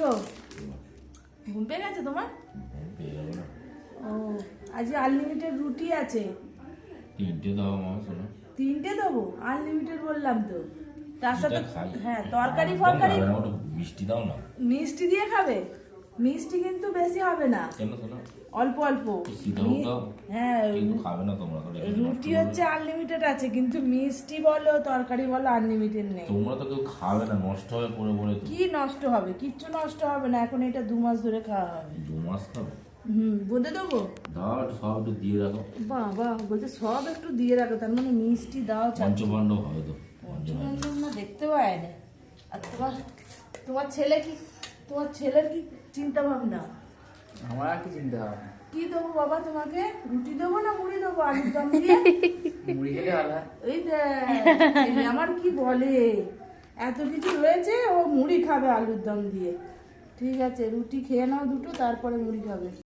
ওঠো, ঘুম পেয়ে গেছে তোমার? ও, আজকে আনলিমিটেড রুটি আছে। 3টে দাও মা, শোনো। 3টে দেবো? আনলিমিটেড বললাম তো। তার সাথে খাই। হ্যাঁ, তরকারি একদম ফরকারি। খাবে না, ওটা মিষ্টি দাও না। মিষ্টি দিয়ে খাবে? মিষ্টি কিন্তু বেশি হবে না, কেন শোনো? অল্প অল্প। সিধাও দাও। হ্যাঁ, কিন্তু খাবে না তোমরা, তাহলে এটা নষ্ট রুটি করবে। হচ্ছে আনলিমিটেড আছে, কিন্তু মিষ্টি বলো তরকারি বলো আনলিমিটেড নেই। তোমরা তো কেউ খাবে না, নষ্ট হবে পড়ে পড়ে তো। কি নষ্ট হবে? কিচ্ছু নষ্ট হবে না, এখন এটা 2 মাস ধরে খাওয়া হবে। 2 মাস খাবে? বোঁদে দেবো? দাও একটু, সব একটু দিয়ে রাখো। বাবা বলছে সব একটু দিয়ে রাখো, তার মানে মিষ্টি দাও। পঞ্চপাণ্ডব হবে তো। পঞ্চপাণ্ডব না, দেখতে পায় না। আর তোমার ছেলে কি, তোমার ছেলের কি চিন্তা ভাবনা? আমার আর কি চিন্তা ভাবনা? কি দেবো বাবা তোমাকে? রুটি দেবো না মুড়ি দেবো আলুর দম দিয়ে? মুড়ি খেলে ভালো হয়। এই দেখ আমার কি বলে, এত কিছু রয়েছে, ও মুড়ি খাবে আলুর দম দিয়ে। ঠিক আছে, রুটি খেয়ে নাও দুটো, তারপরে মুড়ি খাবে।